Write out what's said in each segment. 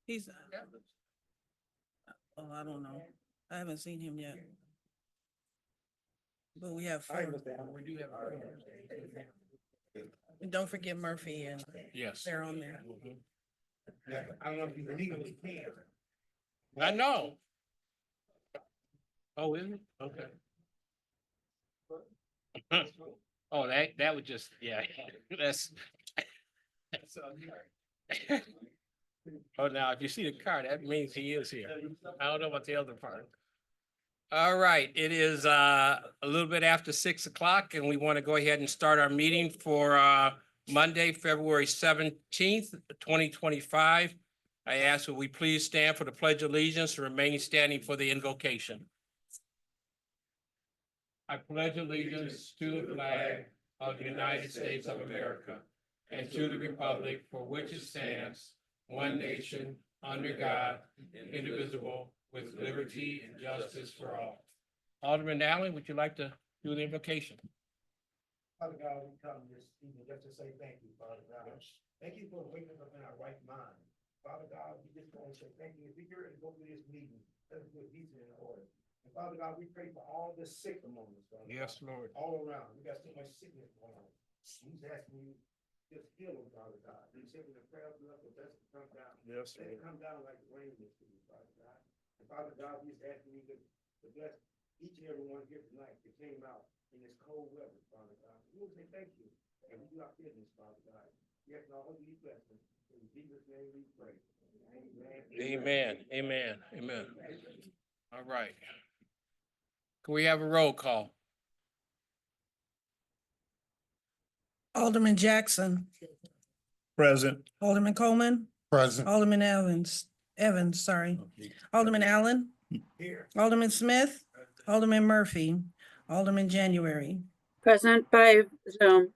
He's, oh, I don't know. I haven't seen him yet. But we have four. We do have. And don't forget Murphy and Yes. they're on there. I don't know if you legally can. I know. Oh, is it? Okay. Oh, that would just, yeah, that's. Oh, now, if you see the card, that means he is here. I don't know about the other part. All right, it is a little bit after 6 o'clock, and we want to go ahead and start our meeting for Monday, February 17th, 2025. I ask that we please stand for the Pledge of Allegiance and remain standing for the invocation. I pledge allegiance to the flag of the United States of America and to the republic for which it stands, one nation, under God, indivisible, with liberty and justice for all. Alderman Allen, would you like to do the invocation? Father God, we come this evening just to say thank you, Father God. Thank you for waking us up in our right mind. Father God, we just want to say thank you. If we hear and go through this meeting, let us do it decent and in order. And Father God, we pray for all the sick among us, Father. Yes, Lord. All around. We got so much sickness going on. We just asking you, just heal them, Father God. We say when the prayer of the best to come down. Yes, Let it come down like the rain this week, Father God. And Father God, we just asking you to bless each and every one here tonight that came out in this cold weather, Father God. We will say thank you, and we do our business, Father God. Yes, and I hope you bless them. In Jesus' name we pray. Amen, amen, amen. All right. Can we have a roll call? Alderman Jackson, Present. Alderman Coleman, Present. Alderman Evans, sorry. Alderman Allen, Here. Alderman Smith, Alderman Murphy, Alderman January. Present by Zoom.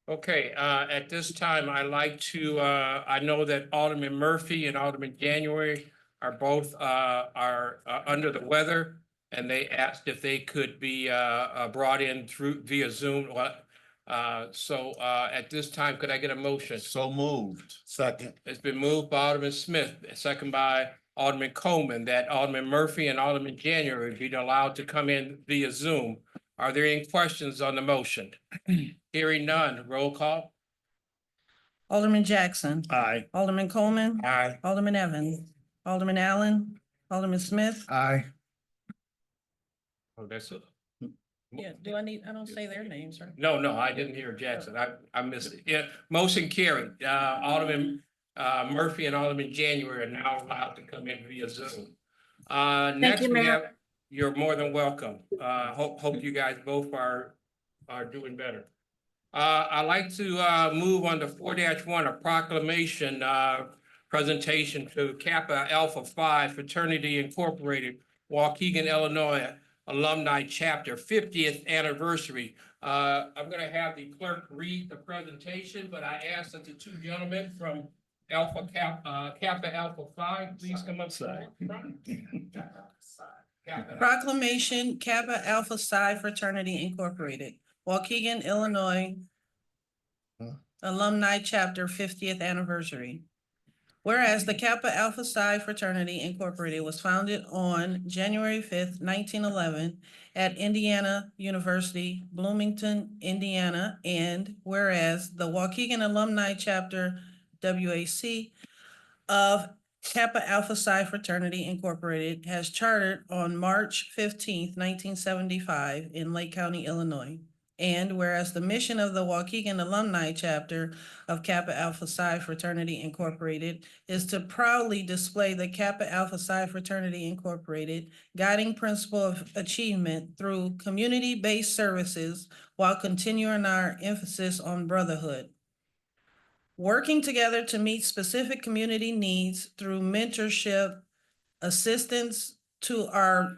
Okay, at this time, I like to, I know that Alderman Murphy and Alderman January are both, under the weather. And they asked if they could be, brought in through via Zoom. So, at this time, could I get a motion? So moved. Second. It's been moved by Alderman Smith, second by Alderman Coleman, that Alderman Murphy and Alderman January be allowed to come in via Zoom. Are there any questions on the motion? Hearing none, roll call. Alderman Jackson, Aye. Alderman Coleman, Aye. Alderman Evans, Alderman Allen, Alderman Smith. Aye. Oh, that's it. Yeah, I don't say their names, right? No, I didn't hear Jackson. I missed it. Yeah, motion carried. Alderman Murphy and Alderman January are now allowed to come in via Zoom. Next you, we Mayor. have, you're more than welcome. Hope you guys both are doing better. I'd like to move on to 4-1, a proclamation presentation to Kappa Alpha Phi Fraternity Incorporated, Waukegan, Illinois, Alumni Chapter 50th anniversary. I'm gonna have the clerk read the presentation, but I ask that the two gentlemen from Kappa Alpha Phi, please come up. Proclamation Kappa Alpha Psi Fraternity Incorporated, Waukegan, Illinois. Alumni Chapter 50th Anniversary. Whereas the Kappa Alpha Psi Fraternity Incorporated was founded on January 5th, 1911 at Indiana University, Bloomington, Indiana, and whereas the Waukegan Alumni Chapter WAC of Kappa Alpha Psi Fraternity Incorporated has chartered on March 15th, 1975 in Lake County, Illinois. And whereas the mission of the Waukegan Alumni Chapter of Kappa Alpha Psi Fraternity Incorporated is to proudly display the Kappa Alpha Psi Fraternity Incorporated guiding principle of achievement through community-based services while continuing our emphasis on brotherhood. Working together to meet specific community needs through mentorship, assistance to our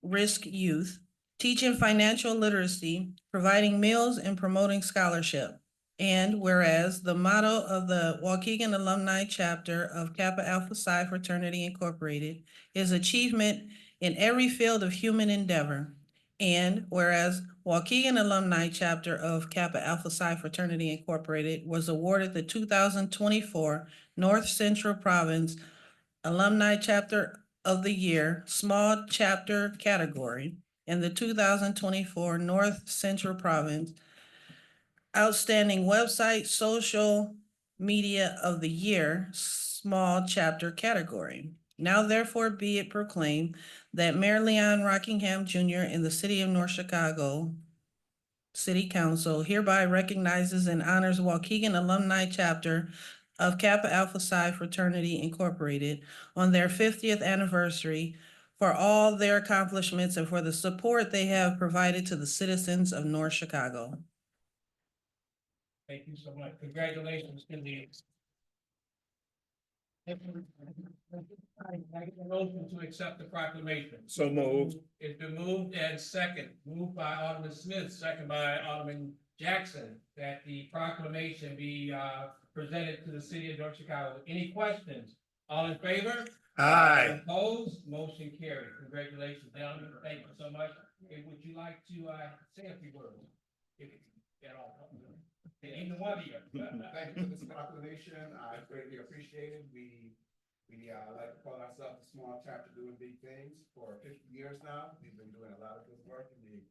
risk youth, teaching financial literacy, providing meals, and promoting scholarship. And whereas the motto of the Waukegan Alumni Chapter of Kappa Alpha Psi Fraternity Incorporated is achievement in every field of human endeavor. And whereas Waukegan Alumni Chapter of Kappa Alpha Psi Fraternity Incorporated was awarded the 2024 North Central Province Alumni Chapter of the Year, Small Chapter category, and the 2024 North Central Province Outstanding Website Social Media of the Year, Small Chapter category. Now therefore be it proclaimed that Mayor Leon Rockingham Jr. in the city of North Chicago City Council hereby recognizes and honors Waukegan Alumni Chapter of Kappa Alpha Psi Fraternity Incorporated on their 50th anniversary for all their accomplishments and for the support they have provided to the citizens of North Chicago. Thank you so much. Congratulations to the. I get a motion to accept the proclamation. So moved. It's been moved and moved by Alderman Smith, second by Alderman Jackson, that the proclamation be presented to the city of North Chicago. Any questions? All in favor? Aye. Opposed? Motion carried. Congratulations, gentlemen. Thank you so much. Would you like to say a few words? If at all. Either one of you. Thank you for this proclamation. I greatly appreciate it. We like to call ourselves a small chapter doing big things. For 50 years now, we've been doing a lot of good work in the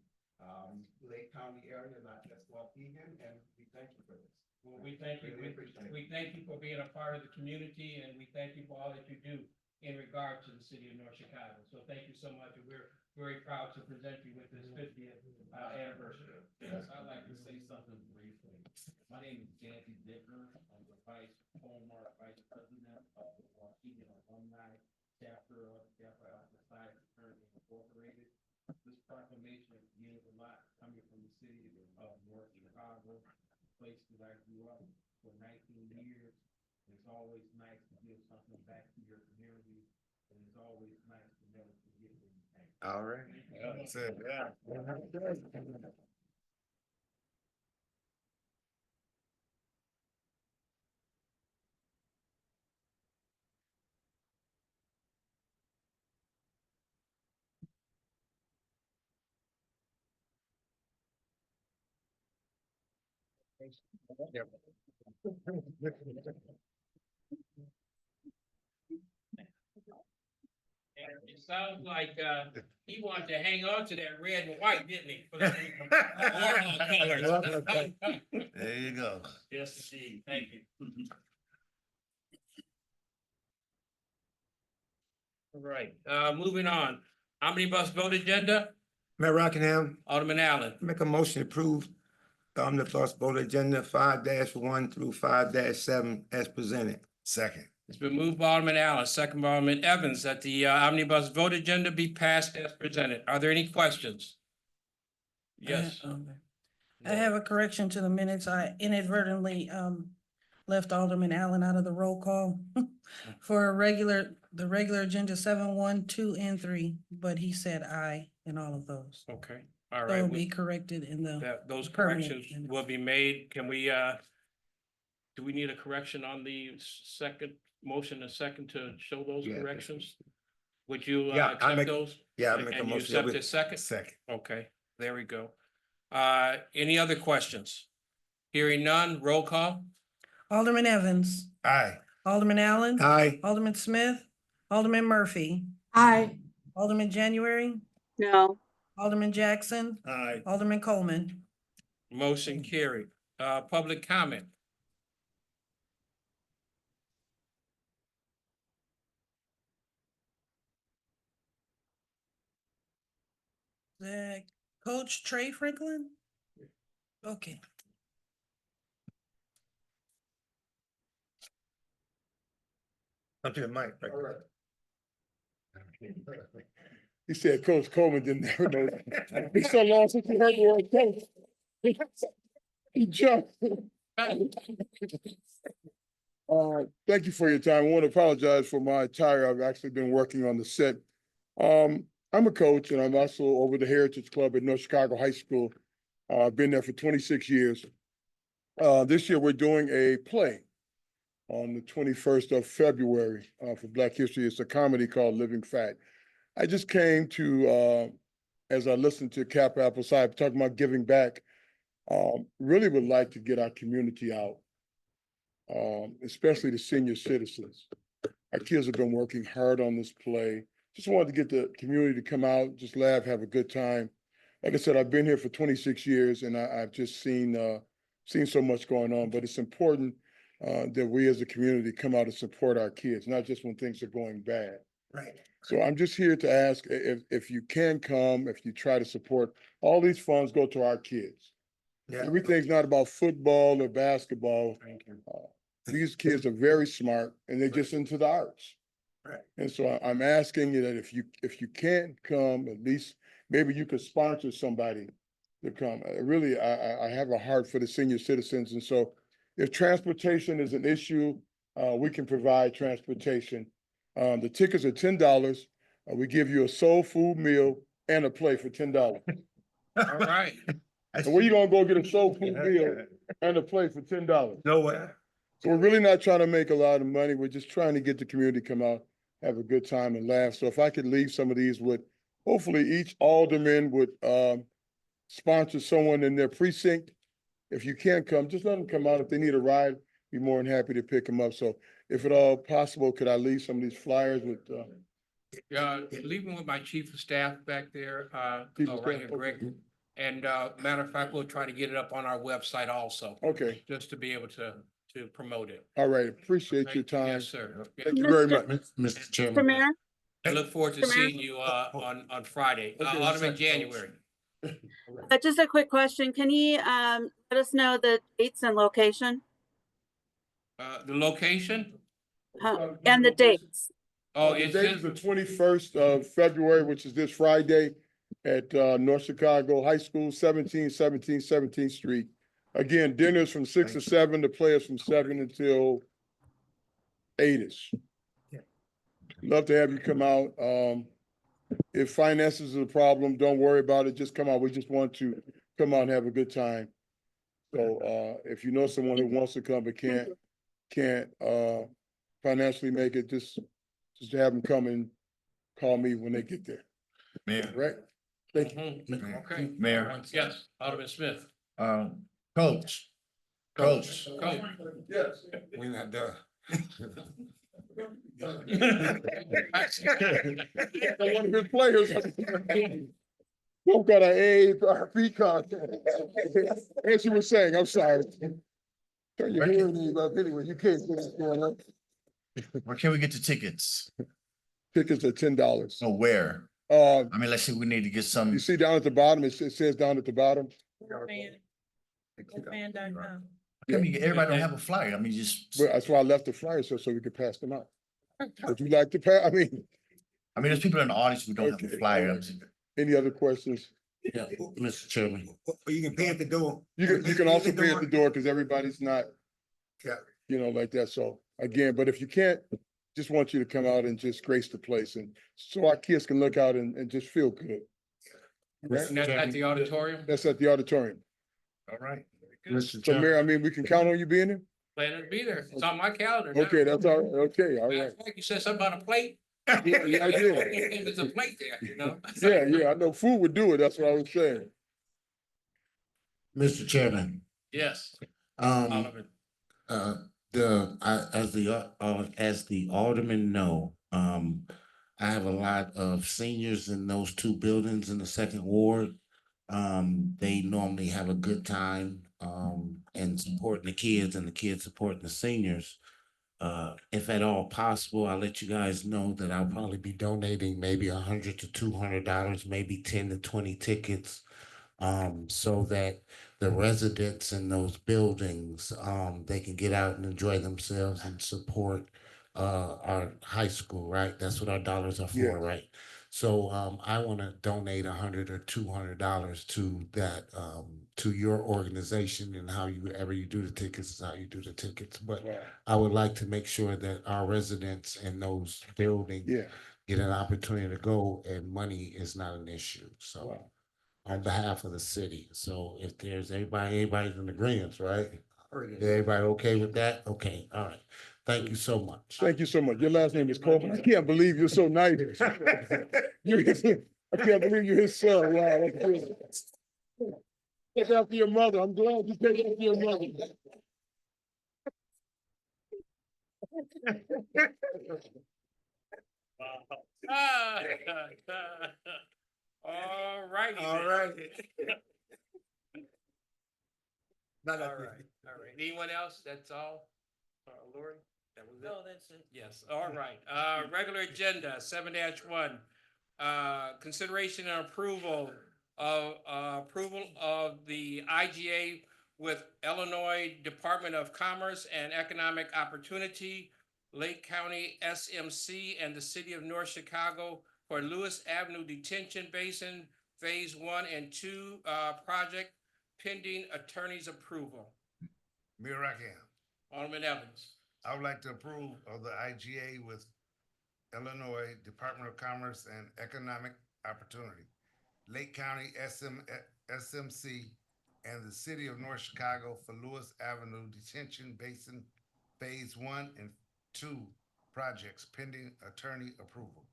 Lake County area, not just Waukegan, and we thank you for this. Well, we thank you. Really appreciate it. We thank you for being a part of the community, and we thank you for all that you do in regard to the city of North Chicago. So thank you so much, and we're very proud to present you with this 50th anniversary. Yes, I'd like to say something briefly. My name is Jesse Dicker. I'm the former vice president of the Waukegan Alumni Chapter of Kappa Alpha Psi Fraternity Incorporated. This proclamation means a lot coming from the city of North Chicago, a place that I grew up for 19 years. It's always nice to give something back to your community, and it's always nice to never forget where you came from. All right. That's it, yeah. It sounds like he wanted to hang on to that red and white, didn't he? There you go. Yes, indeed. Thank you. All right, moving on. Omnibus vote agenda, Mayor Rockingham, Alderman Allen. make a motion to approve the omnibus vote agenda 5-1 through 5-7 as presented. Second. It's been moved by Alderman Allen, second by Alderman Evans, that the omnibus vote agenda be passed as presented. Are there any questions? Yes. I have a correction to the minutes. I inadvertently left Alderman Allen out of the roll call for the regular agenda 7, 1, 2, and 3, but he said aye in all of those. Okay, all So it'll right. be corrected in the, That those permanent corrections minutes. will be made. Can we, do we need a correction on the second motion, a second to show those Yeah. corrections? Would you Yeah, I accept make- those? Yeah, I make a And you motion. accept it second? Second. Okay, there we go. Any other questions? Hearing none, roll call? Alderman Evans, Aye. Alderman Allen, Aye. Alderman Smith, Alderman Murphy, Aye. Alderman January, No. Alderman Jackson, Aye. Alderman Coleman. Motion carried. Public comment? Coach Trey Franklin? Okay. Up to the mic. right? All right. He said Coach Coleman didn't never know. It's so long since he heard the word coach. He jumped. Thank you for your time. I want to apologize for my attire. I've actually been working on the set. I'm a coach and I'm also over the Heritage Club at North Chicago High School. I've been there for 26 years. This year we're doing a play on the 21st of February for Black History. It's a comedy called Living Fat. I just came to, as I listened to Cap Appleside talking about giving back, really would like to get our community out, especially the senior citizens. Our kids have been working hard on this play. Just wanted to get the community to come out, just laugh, have a good time. Like I said, I've been here for 26 years and I've just seen so much going on, but it's important that we as a community come out and support our kids, not just when things are going bad. Right. So I'm just here to ask if you can come, if you try to support, all these funds go to our kids. Yeah. Everything's not about football or basketball. Thank you. These kids are very smart and they're just into the arts. Right. And so I'm asking you that if you can't come, at least maybe you could sponsor somebody to come. Really, I have a heart for the senior citizens. And so if transportation is an issue, we can provide transportation. The tickets are $10. We give you a soul food meal and a play for $10. All right. And where you gonna go get a soul food meal and a play for $10? Nowhere. So we're really not trying to make a lot of money. We're just trying to get the community to come out, have a good time and laugh. So if I could leave some of these with, hopefully each alderman would sponsor someone in their precinct. If you can't come, just let them come out. If they need a ride, be more than happy to pick them up. So if at all possible, could I leave some of these flyers with, Leaving with my chief of staff back there, Chief of right here, staff, okay. Greg. And matter of fact, we'll try to get it up on our website also, okay, just to be able to promote it. all right, appreciate your time. Yes, sir. Thank you very Mr. much. Mr. Mr. Chairman. Mayor, I look forward to Mr. Mayor? seeing you on Friday, Okay, Alderman second. January. just a quick question. Can you let us know the dates and location The location? and the dates? Oh, The it's date is just, the 21st of February, which is this Friday at North Chicago High School, 1717 Street. Again, dinner's from 6 to 7, the players from 7 until 8-ish. Yeah. Love to have you come out. If finances is a problem, don't worry about it. Just come out. We just want to come out and have a good time. So if you know someone who wants to come but can't financially make it, just have them come and call me when they get there, Mayor, right? Thank you. Mhm. Okay. Mayor, Yes, Alderman Smith. Coach, Coach. Go. Yes. We're not done. One of his players. Both got an AARP contract. As you were saying, I'm sorry. Turn your hearing aid up anyway, you can't see what's going on. Where can we get the tickets? Tickets are $10. No, where? I I mean, let's see, we need to get some. you see down at the bottom, it says down at the bottom. Fan.com. I mean, everybody don't have a flyer. I mean, just, Well, that's why I left the flyers so we could pass them out. Would you like to pass? I mean, I mean, there's people in the audience who don't have a Okay. flyer. any other questions? Yeah, Mr. Chairman. You can pay at the door. You can also pay at the door because everybody's not, Yeah. like that. So again, but if you can't, just want you to come out and just grace the place and so our kids can look out and just feel good. Right? And that's at the auditorium? That's at the auditorium. All right. So Mayor, I mean, we can count on you being there? Planning to be there. It's on my calendar. now. Okay, that's all, okay, all Matter right. of fact, you said something about a plate? Yeah, I did. There's a plate there. Yeah, I know food would do it. That's what I was saying. Mr. Chairman, Yes. as the aldermen know, I have a lot of seniors in those two buildings in the second ward. They normally have a good time, and supporting the kids and the kids supporting the seniors. If at all possible, I'll let you guys know that I'll probably be donating maybe $100 to $200, maybe 10 to 20 tickets. So that the residents in those buildings, they can get out and enjoy themselves and support our high school, right? That's what our dollars are Yeah. for, right? So I want to donate $100 or $200 to that, to your organization, and however you do the tickets is how you do the tickets. But I would like to make sure that our residents in those buildings Yeah. get an opportunity to go, and money is not an issue. So Wow. on behalf of the city. So if there's anybody's in agreement, right? Everybody okay with that? Okay, all right. Thank you so much. Thank you so much. Your last name is Coleman. I can't believe you're so nice. I can't believe you're his son. Wow. That's good. Take after your mother. I'm glad you take after your mother. All righty. All then. right. All right, all right. Anyone else? That's all? Lori? That was it? No, that's it. Yes, all right. Regular agenda, 7-1. Consideration and approval of the IGA with Illinois Department of Commerce and Economic Opportunity, Lake County SMC, and the City of North Chicago for Lewis Avenue Detention Basin Phase 1 and 2 project pending attorney's approval. Mayor Rakim, Alderman Evans. I would like to approve of the IGA with Illinois Department of Commerce and Economic Opportunity, Lake County SMC, and the City of North Chicago for Lewis Avenue Detention Basin Phase 1 and 2 projects pending attorney approval.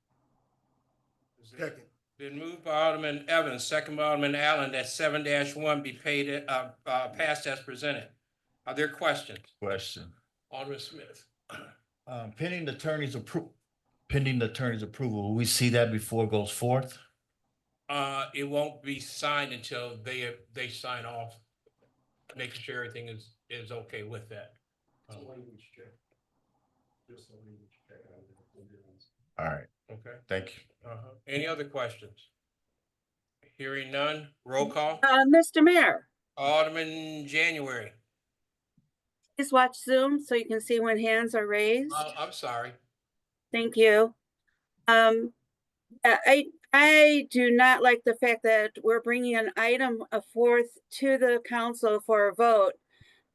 Second. Been moved by Alderman Evans, second by Alderman Allen, that 7-1 be paid, passed as presented. Are there questions? Question. Alderman Smith. Pending the attorney's approval, will we see that before it goes forth? It won't be signed until they sign off, making sure everything is okay with that. All right, Okay. thank you. Any other questions? Hearing none, roll call. Mr. Mayor, Alderman January. please watch Zoom so you can see when hands are raised. Oh, I'm sorry. Thank you. I do not like the fact that we're bringing an item forth to the council for a vote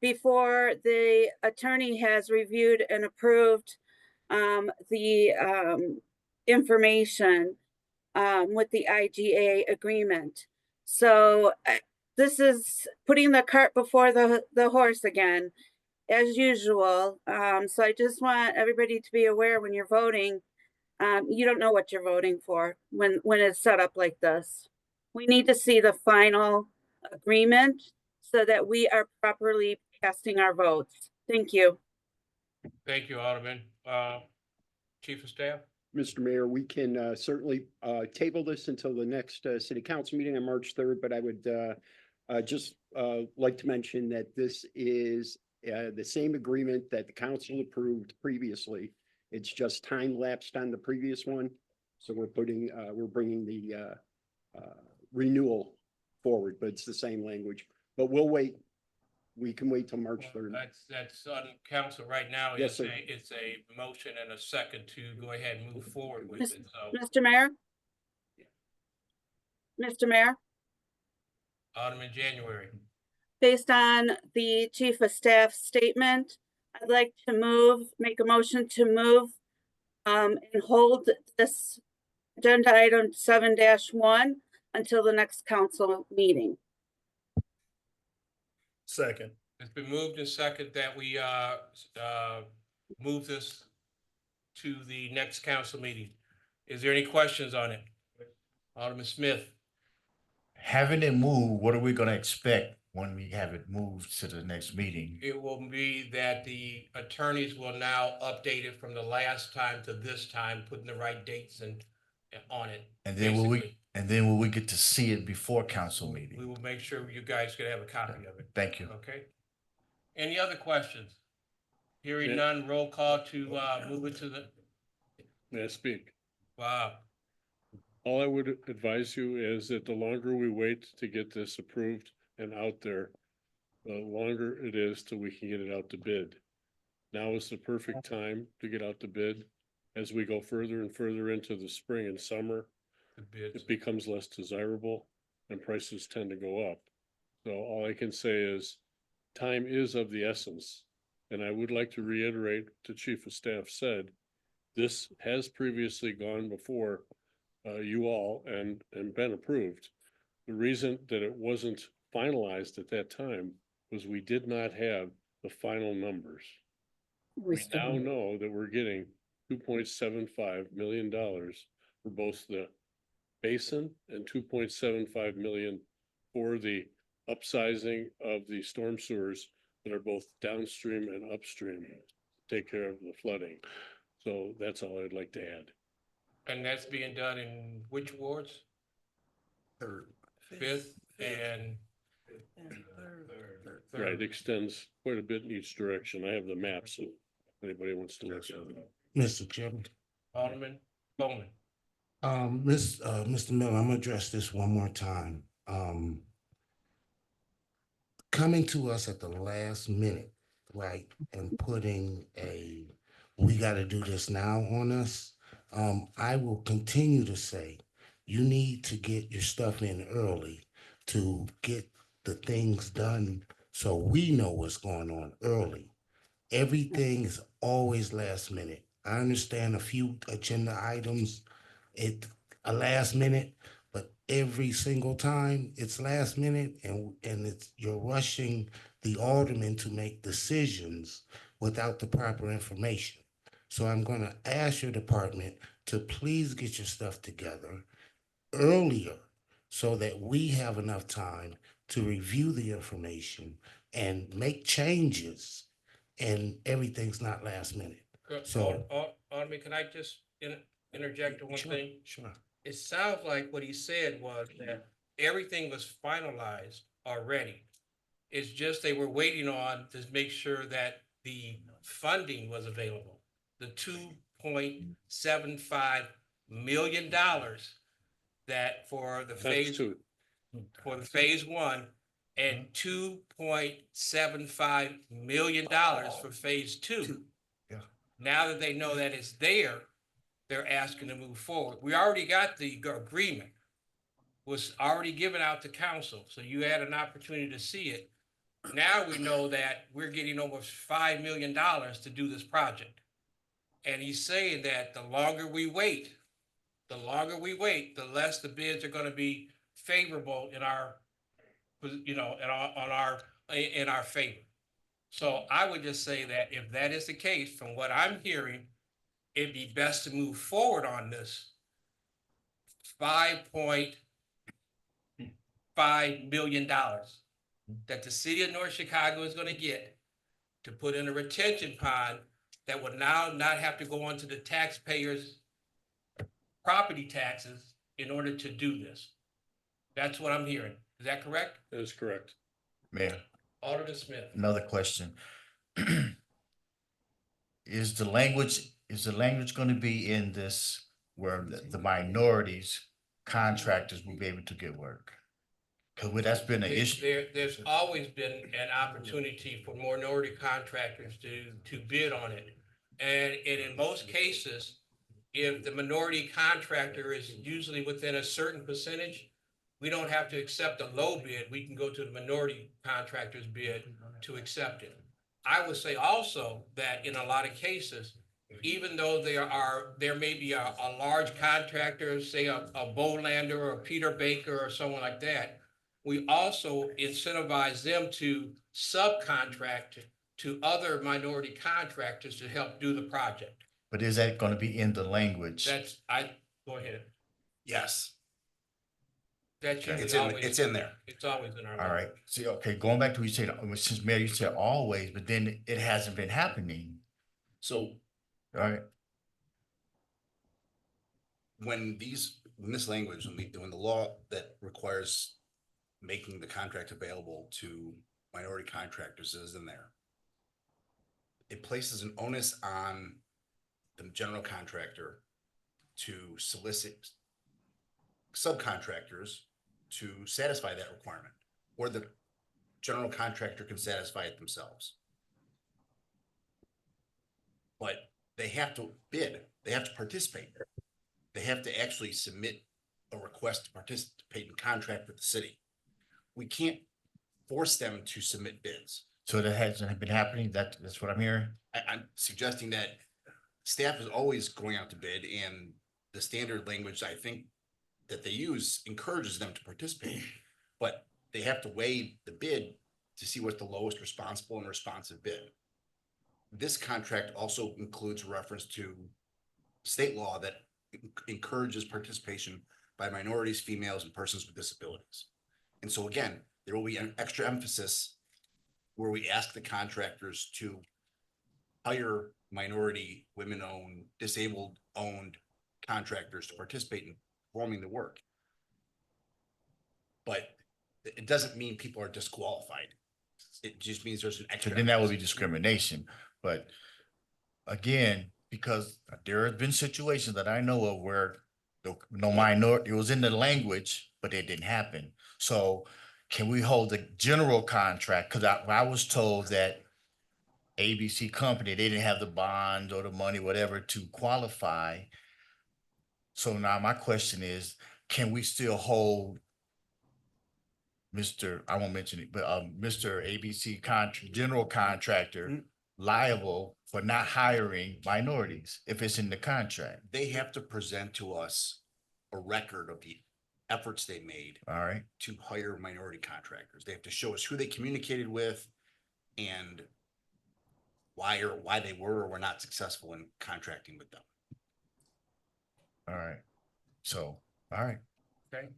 before the attorney has reviewed and approved the information with the IGA agreement. So this is putting the cart before the horse again, as usual. So I just want everybody to be aware when you're voting, you don't know what you're voting for when it's set up like this. We need to see the final agreement so that we are properly casting our votes. Thank you. Thank you, Alderman. Chief of Staff? Mr. Mayor, we can certainly table this until the next city council meeting on March 3rd, but I would just like to mention that this is the same agreement that the council approved previously. It's just time lapsed on the previous one. So we're bringing the renewal forward, but it's the same language. But we'll wait. We can wait till March 3rd. That's on council right now. Yes, sir. It's a motion and a second to go ahead and move forward with it. So Mr. Mayor? Mr. Mayor, Alderman January. based on the chief of staff statement, I'd like to make a motion to move and hold this agenda item 7-1 until the next council meeting. Second. It's been moved and second that we move this to the next council meeting. Is there any questions on it? Alderman Smith. Having it moved, what are we gonna expect when we have it moved to the next meeting? It will be that the attorneys will now update it from the last time to this time, putting the right dates and on it. And then basically. will we get to see it before council We meeting? will make sure you guys can have a copy of it. Thank you. Okay. Any other questions? Hearing none, roll call to move it to the, May I speak? Bob. All I would advise you is that the longer we wait to get this approved and out there, the longer it is till we can get it out to bid. Now is the perfect time to get out to bid. As we go further and further into the spring and summer, The bids. it becomes less desirable and prices tend to go up. So all I can say is time is of the essence. And I would like to reiterate what the chief of staff said. This has previously gone before you all and been approved. The reason that it wasn't finalized at that time was we did not have the final numbers. We now know that we're getting $2.75 million for both the basin and $2.75 million for the upsizing of the storm sewers that are both downstream and upstream, to take care of the flooding. So that's all I'd like to add. And that's being done in which wards? Third. Fifth and Right, third. it extends quite a bit in each direction. I have the maps if anybody wants to look at them. Mr. Chairman. Alderman Bowman. Mr. Miller, I'm gonna address this one more time. Coming to us at the last minute, right, and putting we gotta do this now on us. I will continue to say, you need to get your stuff in early to get the things done so we know what's going on early. Everything is always last minute. I understand a few agenda items, a last minute, but every single time it's last minute and you're rushing the aldermen to make decisions without the proper information. So I'm gonna ask your department to please get your stuff together earlier so that we have enough time to review the information and make changes and everything's not last minute. So- Alderman, can I just interject one Sure, thing? Sure. It sounds like what he said was that everything was finalized already. It's just they were waiting on to make sure that the funding was available. The $2.75 million that for the That's phase, two. for the phase one, and $2.75 million for phase two. Yeah. Now that they know that it's there, they're asking to move forward. We already got the agreement, was already given out to council, so you had an opportunity to see it. Now we know that we're getting almost $5 million to do this project. And he's saying that the longer we wait, the less the bids are gonna be favorable in our, in our favor. So I would just say that if that is the case, from what I'm hearing, it'd be best to move forward on this $5.5 million that the city of North Chicago is gonna get to put in a retention pond that would now not have to go onto the taxpayers' property taxes in order to do this. That's what I'm hearing. Is that correct? That is correct. Mayor, Alderman Smith. another question. Is the language gonna be in this where the minorities contractors will be able to get work? Cause that's been an issue. There's always been an opportunity for minority contractors to bid on it. And in most cases, if the minority contractor is usually within a certain percentage, we don't have to accept a low bid. We can go to the minority contractor's bid to accept it. I would say also that in a lot of cases, even though there may be a large contractor, say a Bolander or a Peter Baker or someone like that, we also incentivize them to subcontract to other minority contractors to help do the project. But is that gonna be in the language? Go ahead. Yes, That's Okay. it's usually always. it's in there. It's always in our. All right, see, okay, going back to what you said, since Mayor, you said always, but then it hasn't been happening, So right? when this language, when the law that requires making the contract available to minority contractors is in there, it places an onus on the general contractor to solicit subcontractors to satisfy that requirement, or the general contractor can satisfy it themselves. But they have to bid, they have to participate. They have to actually submit a request to participate in contract with the city. We can't force them to submit bids. So that hasn't been happening, that's what I'm hearing? I'm suggesting that staff is always going out to bid, and the standard language, I think, that they use encourages them to participate. But they have to weigh the bid to see what's the lowest responsible and responsive bid. this contract also includes reference to state law that encourages participation by minorities, females, and persons with disabilities. And so again, there will be an extra emphasis where we ask the contractors to hire minority, women-owned, disabled-owned contractors to participate in performing the work. But it doesn't mean people are disqualified. It just means there's an So extra. then that would be emphasis. discrimination, but again, because there have been situations that I know of where no minority, it was in the language, but it didn't happen. So can we hold the general contract? Cause I was told that ABC company, they didn't have the bond or the money, whatever, to qualify. So now my question is, can we still hold I won't mention it, but Mr. ABC general contractor liable for not hiring minorities if it's in the contract? They have to present to us a record of the efforts they made All right, to hire minority contractors. They have to show us who they communicated with and why they were or were not successful in contracting with them. all right. So, all right. Okay.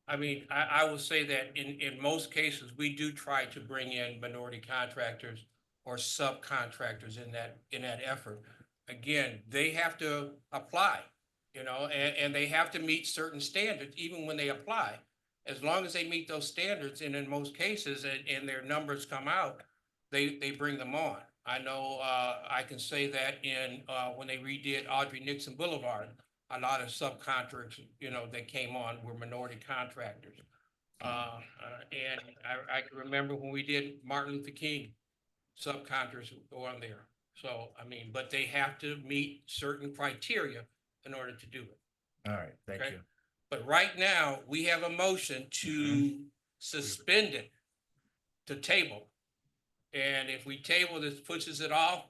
I mean, I will say that in most cases, we do try to bring in minority contractors or subcontractors in that effort. Again, they have to apply, and they have to meet certain standards even when they apply. As long as they meet those standards, and in most cases, and their numbers come out, they bring them on. I know, I can say that when they redid Audrey Nixon Boulevard, a lot of subcontractors, that came on were minority contractors. And I can remember when we did Martin Luther King, subcontractors were on there. So, I mean, but they have to meet certain criteria in order to do it. All right, thank Okay. you. But right now, we have a motion to suspend it, to table. And if we table, this pushes it off.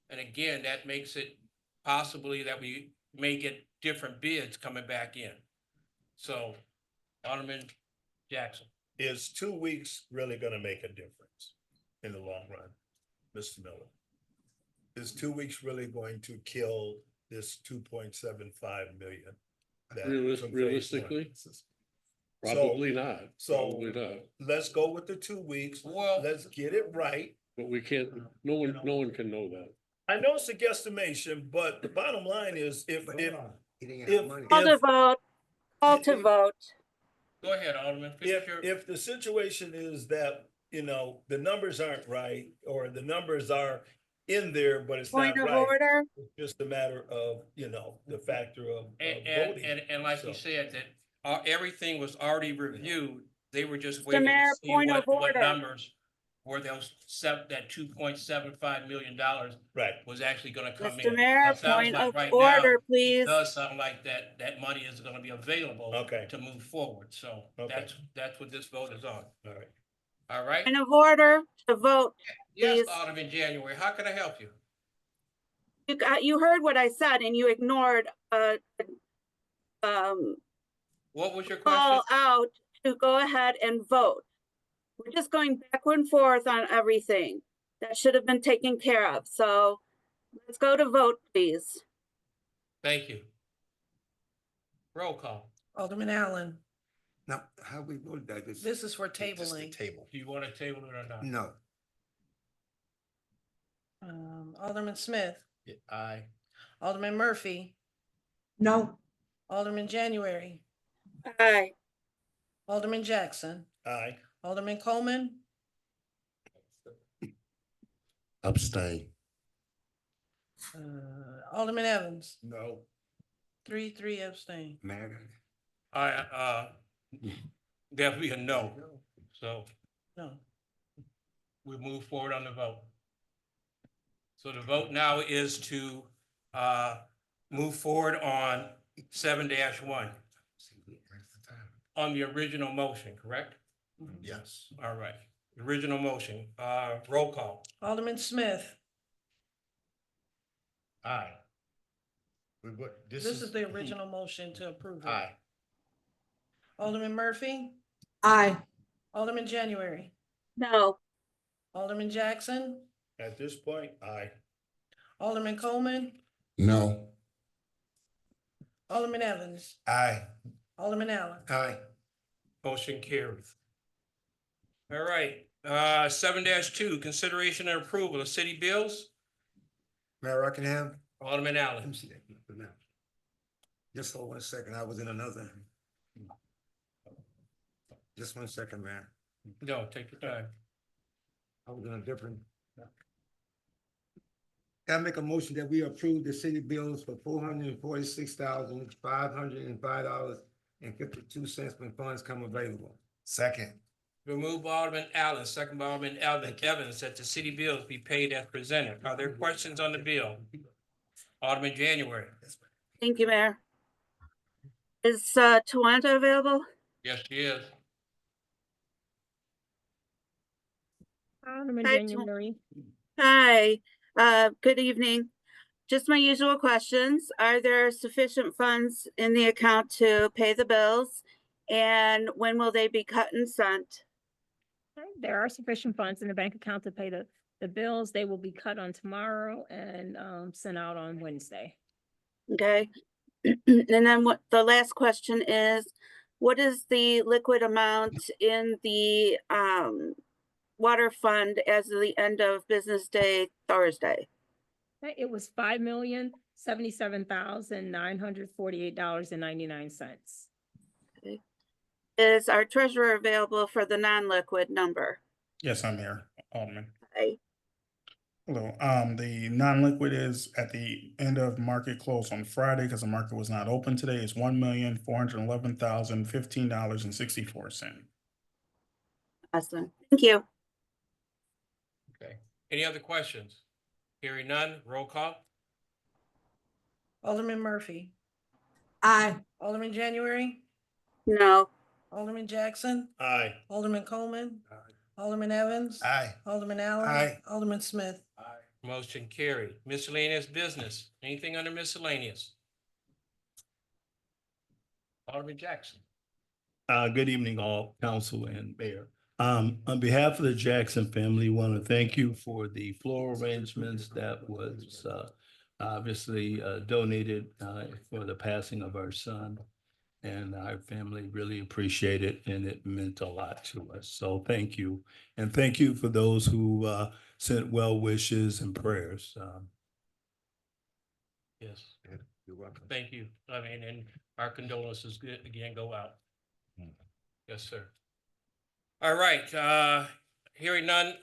And again, that makes it possibly that we may get different bids coming back in. So, Alderman Jackson. Is 2 weeks really gonna make a difference in the long run, Mr. Miller? Is 2 weeks really going to kill this 2.75 million? that- from phase one? Realistically, probably not, So probably not. let's go with the 2 weeks. Well, Let's get it right. But we can't, no one can know that. I know it's a guesstimation, but the bottom line is if He didn't if- have money. Call to vote. Call to vote. go ahead, Alderman. Finish your- if the situation is that, the numbers aren't right, or the numbers are in there, but it's not Point of right, order. it's just a matter of, the factor of And voting. and like you So- said, that everything was already reviewed. They were just Mr. waiting Mayor, to see point of what order. numbers were that $2.75 million Right. was actually gonna come in. Mr. Mayor, It sounds point like of right now, order, it please. does sound like that money is gonna be available Okay. to move forward. So Okay. that's what this vote is on. All right. All right? Point of order to vote. Yes, please. Alderman January, how can I help you? You heard what I said and you ignored, What was your question? call out to go ahead and vote. We're just going backward and forth on everything. That should have been taken care of. So let's go to vote, please. Thank you. Roll call. Alderman Allen, Now, how we voted that? this is for Just the tabling. table. Do you want to table it or not? No, Alderman Smith, Yeah, aye. Alderman Murphy, No. Alderman January, Aye. Alderman Jackson, Aye. Alderman Coleman, Abstain. Alderman Evans, No. 3 abstain. matter. There'll be a no, so No. we move forward on the vote. So the vote now is to move forward on 7-1 on the original motion, correct? Yes. All right, original motion, roll call. Alderman Smith, Aye. this is the original motion to approve it. Aye. Alderman Murphy, Aye. Alderman January, No. Alderman Jackson, At this point, aye. Alderman Coleman, No. Alderman Evans, Aye. Alderman Allen. Aye. Motion carries. All right, 7-2, consideration and approval of city bills. Mayor Rockingham. Alderman Let Allen. me see that for now. Just hold 1 second. I was in another. Just 1 second, man. No, take your time. I was in a different. I make a motion that we approve the city bills for $446,505.52 when funds come available. Second. Been moved by Alderman Allen, second by Alderman Evans, that the city bills be paid as presented. Are there questions on the bill? Alderman January. Thank you, Mayor. Is Tawanda available? Yes, she is. Alderman Hi, January. Hi, good evening. Just my usual questions. Are there sufficient funds in the account to pay the bills? And when will they be cut and sent? There are sufficient funds in the bank account to pay the bills. They will be cut on tomorrow and sent out on Wednesday. Okay. And then what the last question is, what is the liquid amount in the water fund as of the end of business day Thursday? It was $5,077,948.99. Is our treasurer available for the non-liquid number? Yes, I'm here, Alderman. Okay. Hello, the non-liquid is at the end of market close on Friday, because the market was not open today, is $1,411,015.64. Awesome. Thank you. Okay. Any other questions? Hearing none, roll call. Alderman Murphy, Aye. Alderman January, No. Alderman Jackson, Aye. Alderman Coleman, Alderman Evans, Aye. Alderman Allen. Aye. Alderman Smith. Motion carried. Miscellaneous business. Anything under miscellaneous? Alderman Jackson. Good evening, all council and mayor. On behalf of the Jackson family, want to thank you for the floral arrangements that was obviously donated for the passing of our son. And our family really appreciate it, and it meant a lot to us. So thank you. And thank you for those who sent well wishes and prayers. Yes, You're welcome. thank you. I mean, and our condolences again go out. Yes, sir. All right, hearing none,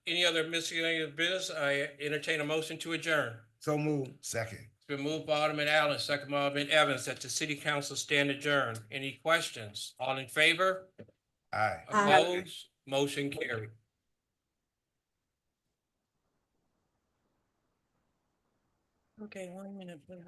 any other miscellaneous business, I entertain a motion to adjourn. So move. Second. It's been moved by Alderman Allen, second by Alderman Evans, that the city council stand adjourned. Any questions? All in favor? Aye. Aye. Opposed? Motion carried. Okay, 1 minute, please.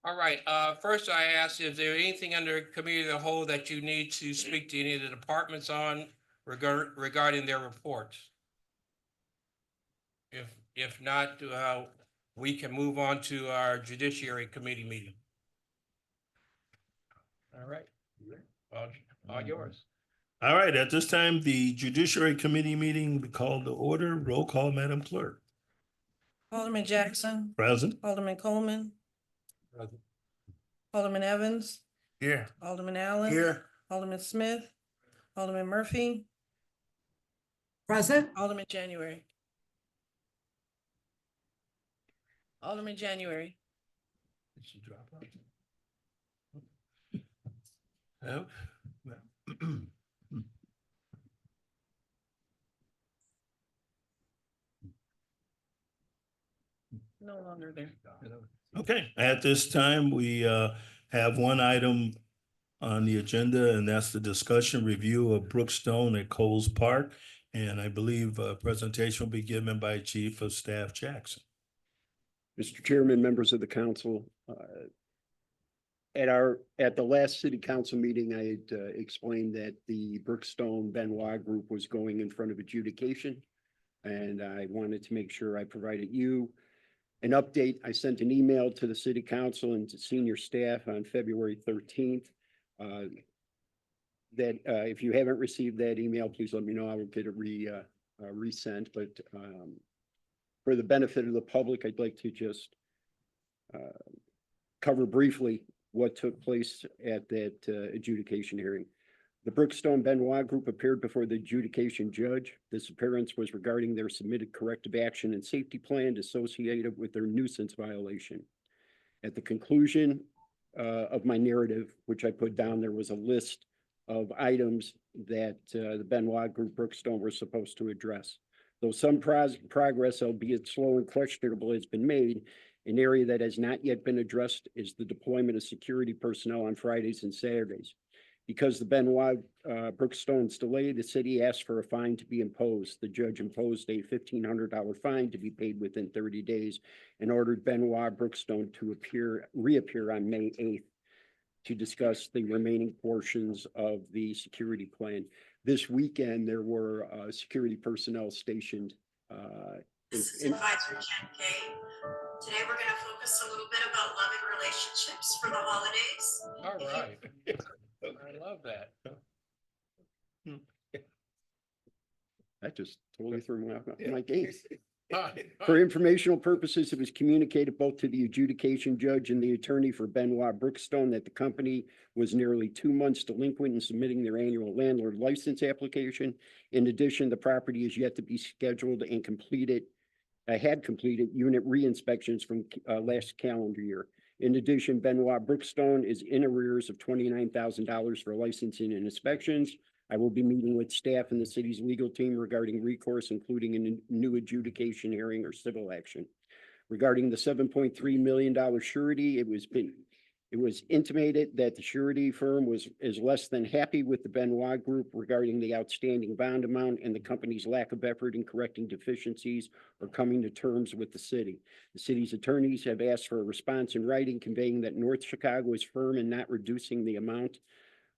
All right, first I asked, is there anything under committee of the whole that you need to speak to any of the departments on regarding their reports? If not, we can move on to our judiciary committee meeting. All right, all yours. All right, at this time, the Judiciary Committee meeting will be called to order. Roll call, Madam Clerk. Alderman Jackson, Present. Alderman Coleman, Alderman Evans, Here. Alderman Allen. Here. Alderman Smith, Alderman Murphy, Present. Alderman January. Alderman January. Did she drop out? Oh. No longer there. Okay, at this time, we have one item on the agenda, and that's the discussion review of Brookstone at Coles Park. And I believe a presentation will be given by Chief of Staff Jackson. Mr. Chairman, members of the council, at the last city council meeting, I had explained that the Brookstone Benoit Group was going in front of adjudication. And I wanted to make sure I provided you an update. I sent an email to the city council and to senior staff on February 13th. That if you haven't received that email, please let me know. I will get it resent, but for the benefit of the public, I'd like to just cover briefly what took place at that adjudication hearing. The Brookstone Benoit Group appeared before the adjudication judge. This appearance was regarding their submitted corrective action and safety plan associated with their nuisance violation. At the conclusion of my narrative, which I put down, there was a list of items that the Benoit Group Brookstone were supposed to address. Though some progress, albeit slow and questionable, has been made, an area that has not yet been addressed is the deployment of security personnel on Fridays and Saturdays. Because the Benoit Brookstone's delayed, the city asked for a fine to be imposed. The judge imposed a $1,500 fine to be paid within 30 days and ordered Benoit Brookstone to reappear on May 8th to discuss the remaining portions of the security plan. This weekend, there were security personnel stationed. This is Advisor Jen Kay. Today, we're going to focus a little bit about loving relationships for the holidays. All right. I love that. That just totally threw me off my game. For informational purposes, it was communicated both to the adjudication judge and the attorney for Benoit Brookstone that the company was nearly 2 months delinquent in submitting their annual landlord license application. In addition, the property is yet to be scheduled and had completed unit re-inspections from last calendar year. In addition, Benoit Brookstone is in arrears of $29,000 for licensing and inspections. I will be meeting with staff and the city's legal team regarding recourse, including a new adjudication hearing or civil action. Regarding the $7.3 million surety, it was intimated that the surety firm is less than happy with the Benoit Group regarding the outstanding bond amount and the company's lack of effort in correcting deficiencies or coming to terms with the city. The city's attorneys have asked for a response in writing conveying that North Chicago is firm in not reducing the amount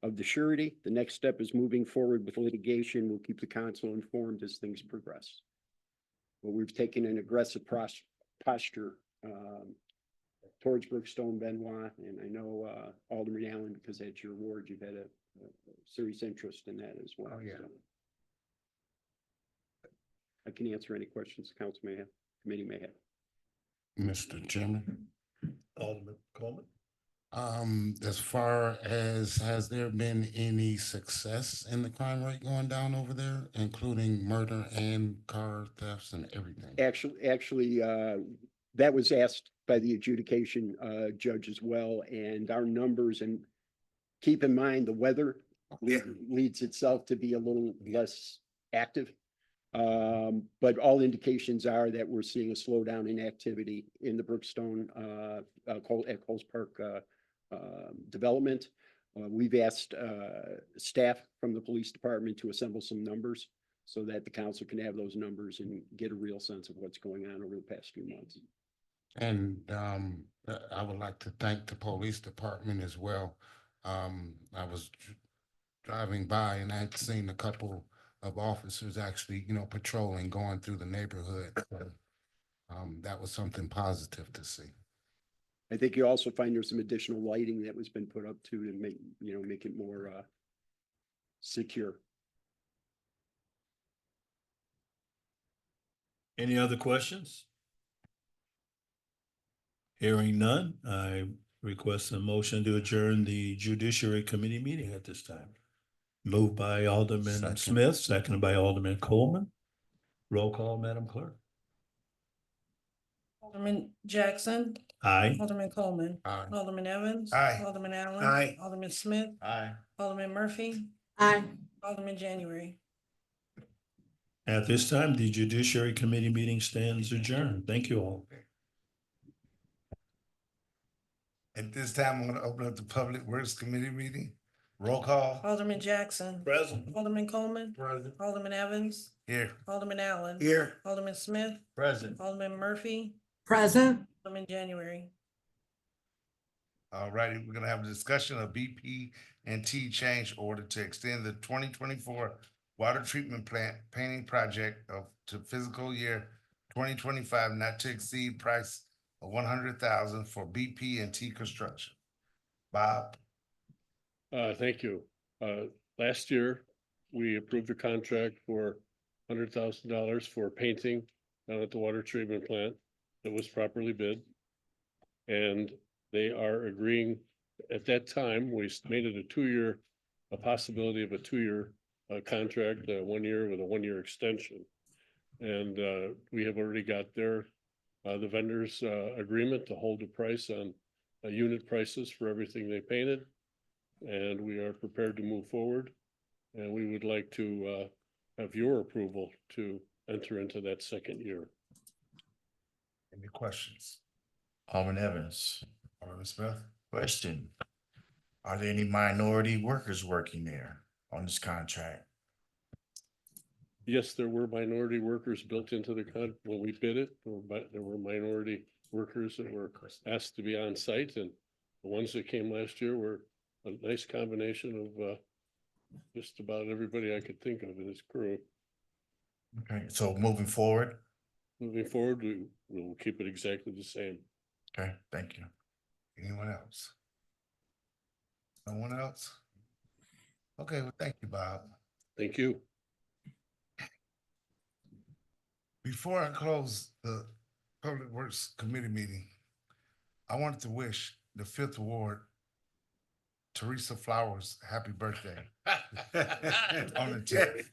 of the surety. The next step is moving forward with litigation. We'll keep the council informed as things progress. But we've taken an aggressive posture towards Brookstone Benoit, and I know Alderman Allen, because that's your ward, you've had a serious interest in that as well. Oh, yeah. So I can answer any questions the council may have, committee may have. Mr. Chairman. Alderman Coleman. As far as, has there been any success in the crime rate going down over there, including murder and car thefts and everything? Actually, that was asked by the adjudication judge as well, and our numbers, and keep in mind, the weather leads itself to be a little less active. But all indications are that we're seeing a slowdown in activity in the Brookstone at Coles Park development. We've asked staff from the police department to assemble some numbers so that the council can have those numbers and get a real sense of what's going on over the past few months. And I would like to thank the police department as well. I was driving by and I'd seen a couple of officers actually, patrolling, going through the neighborhood. So, that was something positive to see. I think you also find there's some additional lighting that was been put up too to make it more secure. Any other questions? Hearing none, I request a motion to adjourn the Judiciary Committee meeting at this time. Moved by Alderman Smith, seconded by Alderman Coleman. Roll call, Madam Clerk. Alderman Jackson. Aye. Alderman Coleman. Aye. Alderman Evans. Aye. Alderman Allen. Aye. Alderman Smith. Aye. Alderman Murphy. Aye. Alderman January. At this time, the Judiciary Committee meeting stands adjourned. Thank you all. At this time, I'm gonna open up the Public Works Committee meeting. Roll call. Alderman Jackson. Present. Alderman Coleman. Present. Alderman Evans. Here. Alderman Allen. Here. Alderman Smith. Present. Alderman Murphy. Present. Alderman January. All righty, we're gonna have a discussion of BP and T change order to extend the 2024 water treatment plant painting project to fiscal year 2025, not to exceed price of 100,000 for BP and T construction. Bob? Thank you. Last year, we approved a contract for $100,000 for painting down at the water treatment plant that was properly bid. And they are agreeing, at that time, we made it a possibility of a 2-year contract, 1 year with a 1-year extension. And we have already got the vendor's agreement to hold the price on unit prices for everything they painted. And we are prepared to move forward. And we would like to have your approval to enter into that 2nd year. Any questions? Alderman Evans, Alderman Smith? question. Are there any minority workers working there on this contract? Yes, there were minority workers built into when we bid it, there were minority workers that were asked to be on site, and the ones that came last year were a nice combination of just about everybody I could think of in his crew. Okay, so moving forward? Moving forward, we will keep it exactly the same. Okay, thank you. Anyone else? No one else? Okay, well, thank you, Bob. Thank you. Before I close the Public Works Committee meeting, I wanted to wish the 5th Ward Teresa Flowers happy birthday. On the 10th.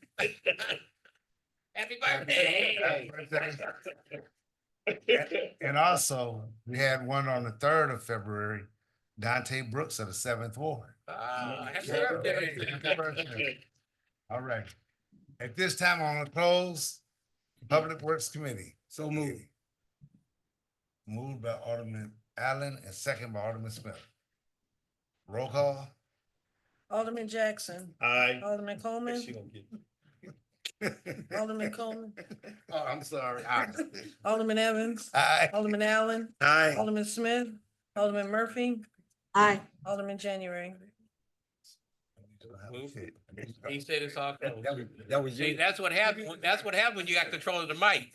Happy birthday. Happy birthday. And also, we had one on the 3rd of February, Dante Brooks of the 7th Ward. Happy birthday. Happy birthday. All right. At this time, I'm gonna close Public Works Committee. So moved. Moved by Alderman Allen and second by Alderman Smith. Roll call. Alderman Jackson. Aye. Alderman Coleman. Alderman Coleman. Oh, I'm sorry. Alderman Evans. Aye. Alderman Allen. Aye. Alderman Smith. Alderman Murphy. Aye. Alderman January. He said it's all. That was See, that's what happened. That's what happened when you got control of the mic.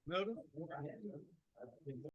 No.